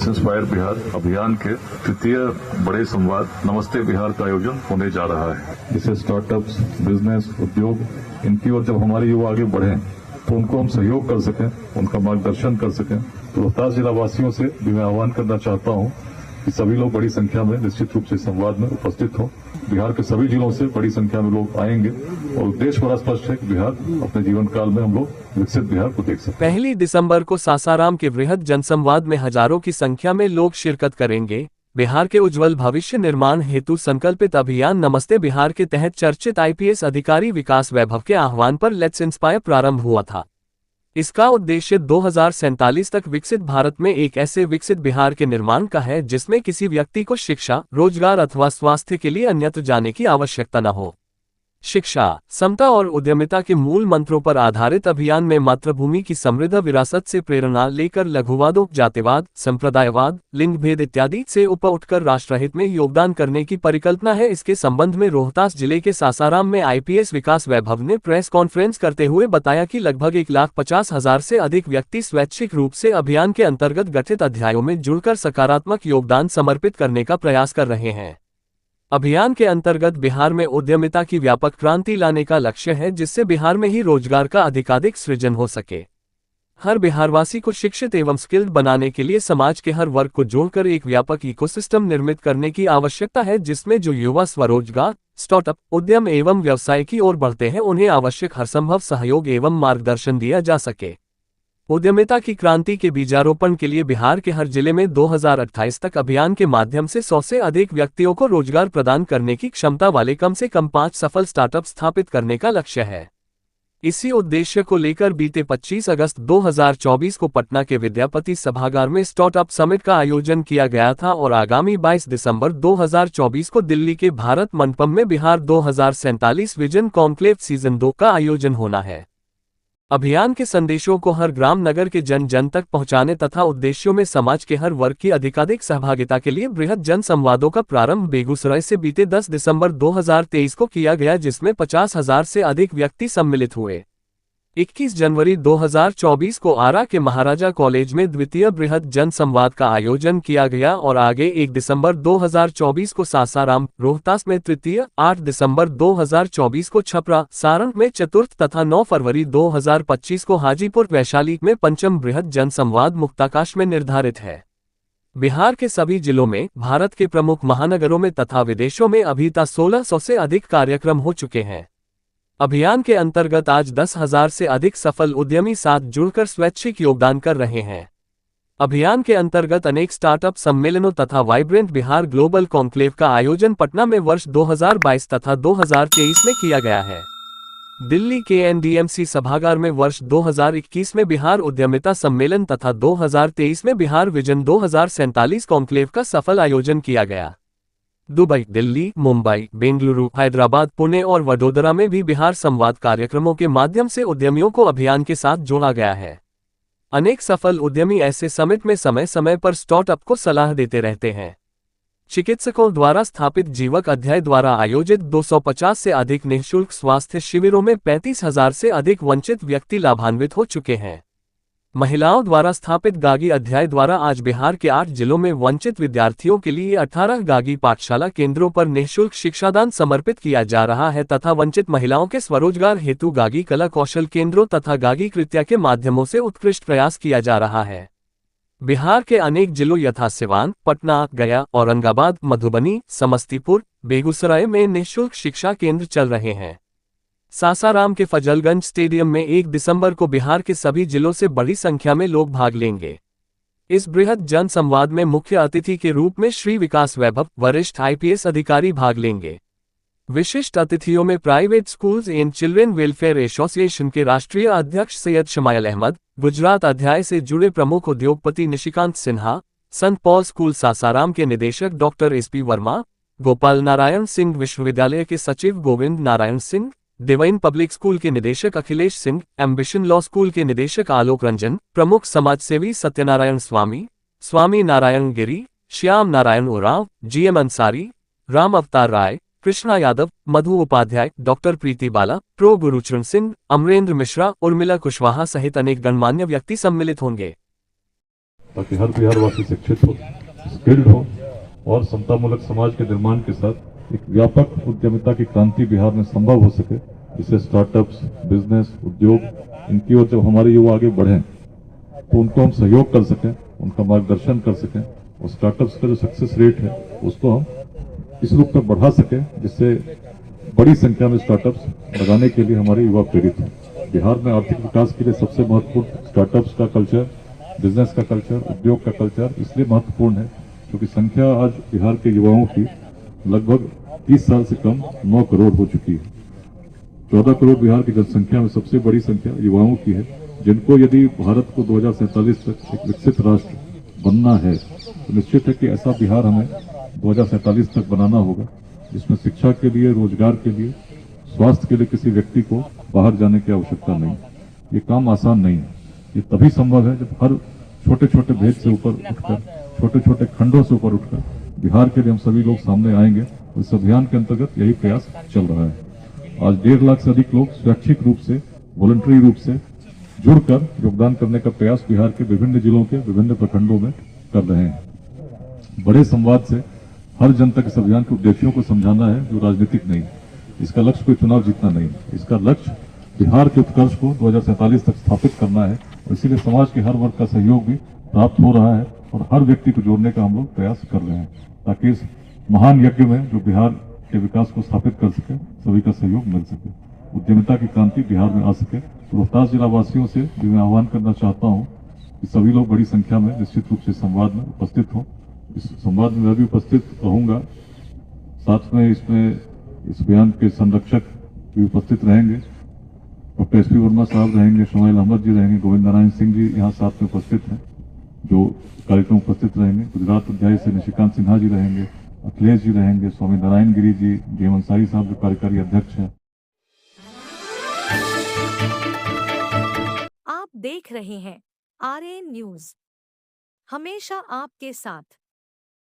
Inspire Bihar अभियान के तृतीय बड़े संवाद नमस्ते बिहार का आयोजन होने जा रहा है। इससे स्टार्टअप्स, बिजनेस, उद्योग इनकी ओर जब हमारे युवा आगे बढ़े तो उनको हम सहयोग कर सकें, उनका मार्गदर्शन कर सकें। तो रोहतास जिला वासियों से भी मैं आह्वान करना चाहता हूं कि सभी लोग बड़ी संख्या में निश्चित रूप से संवाद में उपस्थित हों। बिहार के सभी जिलों से बड़ी संख्या में लोग आएंगे और उद्देश्य बड़ा स्पष्ट है कि बिहार अपने जीवन काल में हम लोग विकसित बिहार को देख सकते हैं। 1 दिसंबर को सासाराम के वृहद जनसंवाद में हजारों की संख्या में लोग शिरकत करेंगे। बिहार के उज्जवल भविष्य निर्माण हेतु संकल्पित अभियान नमस्ते बिहार के तहत चर्चित आईपीएस अधिकारी विकास वैभव के आह्वान पर लेट्स इंस्पायर प्रारंभ हुआ था। इसका उद्देश्य 2047 तक विकसित भारत में एक ऐसे विकसित बिहार के निर्माण का है जिसमें किसी व्यक्ति को शिक्षा, रोजगार अथवा स्वास्थ्य के लिए अन्यत्र जाने की आवश्यकता न हो। शिक्षा, समता और उद्यमिता के मूल मंत्रों पर आधारित अभियान में मातृभूमि की समृद्ध विरासत से प्रेरणा लेकर लघुवादों, जातिवाद, संप्रदायवाद, लिंग भेद इत्यादि से ऊपर उठकर राष्ट्रहित में योगदान करने की परिकल्पना है। इसके संबंध में रोहतास जिले के सासाराम में आईपीएस विकास वैभव ने प्रेस कॉन्फ्रेंस करते हुए बताया कि लगभग 1,50,000 से अधिक व्यक्ति स्वैच्छिक रूप से अभियान के अंतर्गत गठित अध्यायों में जुड़कर सकारात्मक योगदान समर्पित करने का प्रयास कर रहे हैं। अभियान के अंतर्गत बिहार में उद्यमिता की व्यापक क्रांति लाने का लक्ष्य है, जिससे बिहार में ही रोजगार का अधिकाधिक सृजन हो सके। हर बिहारवासी को शिक्षित एवं स्किल्ड बनाने के लिए समाज के हर वर्ग को जोड़कर एक व्यापक इकोसिस्टम निर्मित करने की आवश्यकता है, जिसमें जो युवा स्वरोजगार, स्टार्टअप, उद्यम एवं व्यवसाय की ओर बढ़ते हैं उन्हें आवश्यक हरसंभव सहयोग एवं मार्गदर्शन दिया जा सके। उद्यमिता की क्रांति के बीजारोपण के लिए बिहार के हर जिले में 2028 तक अभियान के माध्यम से 100 से अधिक व्यक्तियों को रोजगार प्रदान करने की क्षमता वाले कम से कम 5 सफल स्टार्टअप स्थापित करने का लक्ष्य है। इसी उद्देश्य को लेकर बीते 25 अगस्त 2024 को पटना के विद्यापति सभागार में स्टार्टअप समिट का आयोजन किया गया था और आगामी 22 दिसंबर 2024 को दिल्ली के भारत मंडपम में बिहार 2047 विजन कॉन्क्लेव सीजन 2 का आयोजन होना है। अभियान के संदेशों को हर ग्राम नगर के जन जन तक पहुंचाने तथा उद्देश्यों में समाज के हर वर्ग की अधिकाधिक सहभागिता के लिए बृहद जन संवादों का प्रारंभ बेगूसराय से बीते 10 दिसंबर 2023 को किया गया, जिसमें 50,000 से अधिक व्यक्ति सम्मिलित हुए। 21 जनवरी 2024 को आरा के महाराजा कॉलेज में द्वितीय बृहद जन संवाद का आयोजन किया गया और आगे 1 दिसंबर 2024 को सासाराम, रोहतास में तृतीय, 8 दिसंबर 2024 को छपरा, सारण में चतुर्थ तथा 9 फरवरी 2025 को हाजीपुर, वैशाली में पंचम बृहद जन संवाद मुक्ताकाश में निर्धारित है। बिहार के सभी जिलों में, भारत के प्रमुख महानगरों में तथा विदेशों में अभी तक 1600 से अधिक कार्यक्रम हो चुके हैं। अभियान के अंतर्गत आज 10,000 से अधिक सफल उद्यमी साथ जुड़कर स्वैच्छिक योगदान कर रहे हैं। अभियान के अंतर्गत अनेक स्टार्टअप सम्मेलनों तथा वाइब्रेंट बिहार ग्लोबल कॉन्क्लेव का आयोजन पटना में वर्ष 2022 तथा 2023 में किया गया है। दिल्ली के एनडीएमसी सभागार में वर्ष 2021 में बिहार उद्यमिता सम्मेलन तथा 2023 में बिहार विजन 2047 कॉन्क्लेव का सफल आयोजन किया गया। दुबई, दिल्ली, मुंबई, बेंगलुरु, हैदराबाद, पुणे और वडोदरा में भी बिहार संवाद कार्यक्रमों के माध्यम से उद्यमियों को अभियान के साथ जोड़ा गया है। अनेक सफल उद्यमी ऐसे समिट में समय समय पर स्टार्टअप को सलाह देते रहते हैं। चिकित्सकों द्वारा स्थापित जीवक अध्याय द्वारा आयोजित 250 से अधिक निःशुल्क स्वास्थ्य शिविरों में 35,000 से अधिक वंचित व्यक्ति लाभान्वित हो चुके हैं। महिलाओं द्वारा स्थापित गागी अध्याय द्वारा आज बिहार के 8 जिलों में वंचित विद्यार्थियों के लिए 18 गागी पाठशाला केंद्रों पर निःशुल्क शिक्षादान समर्पित किया जा रहा है तथा वंचित महिलाओं के स्वरोजगार हेतु गागी कला कौशल केंद्रों तथा गागी कृत्या के माध्यमों से उत्कृष्ट प्रयास किया जा रहा है। बिहार के अनेक जिलों यथा सिवान, पटना, गया, औरंगाबाद, मधुबनी, समस्तीपुर, बेगूसराय में निःशुल्क शिक्षा केंद्र चल रहे हैं। सासाराम के फजलगंज स्टेडियम में 1 दिसंबर को बिहार के सभी जिलों से बड़ी संख्या में लोग भाग लेंगे। इस बृहद जन संवाद में मुख्य अतिथि के रूप में श्री विकास वैभव, वरिष्ठ आईपीएस अधिकारी भाग लेंगे। विशिष्ट अतिथियों में private schools and children welfare association के राष्ट्रीय अध्यक्ष सैयद शमायल अहमद, गुजरात अध्याय से जुड़े प्रमुख उद्योगपति निशिकांत सिन्हा, संत पॉल स्कूल सासाराम के निदेशक डॉक्टर एसपी वर्मा, गोपाल नारायण सिंह विश्वविद्यालय के सचिव Govind Narayan Singh, divine public school के निदेशक Akhilesh Singh, ambition law school के निदेशक आलोक रंजन, प्रमुख समाजसेवी सत्यनारायण स्वामी, स्वामी नारायण गिरी, श्याम नारायण उरांव, जीएम अंसारी, राम अवतार राय, कृष्णा यादव, मधु उपाध्याय, डॉक्टर प्रीति बाला, प्रो गुरुचरण सिंह, अमरेंद्र मिश्रा, उर्मिला कुशवाहा सहित अनेक गणमान्य व्यक्ति सम्मिलित होंगे। ताकि हर बिहारवासी शिक्षित हो, स्किल्ड हो और समतामूलक समाज के निर्माण के साथ एक व्यापक उद्यमिता की क्रांति बिहार में संभव हो सके, जिससे स्टार्टअप्स, बिजनेस, उद्योग इनकी ओर जब हमारे युवा आगे बढ़ें तो उनको हम सहयोग कर सकें, उनका मार्गदर्शन कर सकें और स्टार्टअप्स का जो सक्सेस रेट है उसको हम इस रूप में बढ़ा सकें जिससे बड़ी संख्या में स्टार्टअप्स लगाने के लिए हमारे युवा प्रेरित हों। बिहार में आर्थिक विकास के लिए सबसे महत्वपूर्ण स्टार्टअप्स का कल्चर, बिजनेस का कल्चर, उद्योग का कल्चर इसलिए महत्वपूर्ण है क्योंकि संख्या आज बिहार के युवाओं की लगभग 30 साल से कम 9 करोड़ हो चुकी है। 14 करोड़ बिहार की जनसंख्या में सबसे बड़ी संख्या युवाओं की है, जिनको यदि भारत को 2047 तक एक विकसित राष्ट्र बनना है तो निश्चित है कि ऐसा बिहार हमें 2047 तक बनाना होगा जिसमें शिक्षा के लिए, रोजगार के लिए, स्वास्थ्य के लिए किसी व्यक्ति को बाहर जाने की आवश्यकता नहीं। ये काम आसान नहीं है। ये तभी संभव है जब हर छोटे छोटे भेद से ऊपर उठकर, छोटे छोटे खंडों से ऊपर उठकर बिहार के लिए हम सभी लोग सामने आएंगे। इस अभियान के अंतर्गत यही प्रयास चल रहा है। आज 1.5 लाख से अधिक लोग स्वैच्छिक रूप से, वॉलंटरी रूप से जुड़कर योगदान करने का प्रयास बिहार के विभिन्न जिलों के विभिन्न प्रखंडों में कर रहे हैं। बड़े संवाद से हर जन तक इस अभियान के उद्देश्यों को समझाना है जो राजनीतिक नहीं। इसका लक्ष्य कोई चुनाव जीतना नहीं, इसका लक्ष्य बिहार के उत्कर्ष को 2047 तक स्थापित करना है और इसीलिए समाज के हर वर्ग का सहयोग भी प्राप्त हो रहा है और हर व्यक्ति को जोड़ने का हम लोग प्रयास कर रहे हैं ताकि इस महान यज्ञ में जो बिहार के विकास को स्थापित कर सके सभी का सहयोग मिल सके, उद्यमिता की क्रांति बिहार में आ सके। तो रोहतास जिला वासियों से भी मैं आह्वान करना चाहता हूँ कि सभी लोग बड़ी संख्या में निश्चित रूप से संवाद में उपस्थित हों। इस संवाद में मैं भी उपस्थित रहूंगा, साथ में इसमें इस अभियान के संरक्षक भी उपस्थित रहेंगे। डॉक्टर एस पी वर्मा साहब रहेंगे, शोएल अहमद जी रहेंगे, गोविंद नारायण सिंह जी यहाँ साथ में उपस्थित हैं जो कार्यक्रम उपस्थित रहेंगे। गुजरात अध्याय से निशिकांत सिन्हा जी रहेंगे, अखिलेश जी रहेंगे, स्वामी नारायण गिरी जी, डीएम अंसारी साहब जो कार्यकारी अध्यक्ष हैं। आप देख रहे हैं आरएन न्यूज, हमेशा आपके साथ।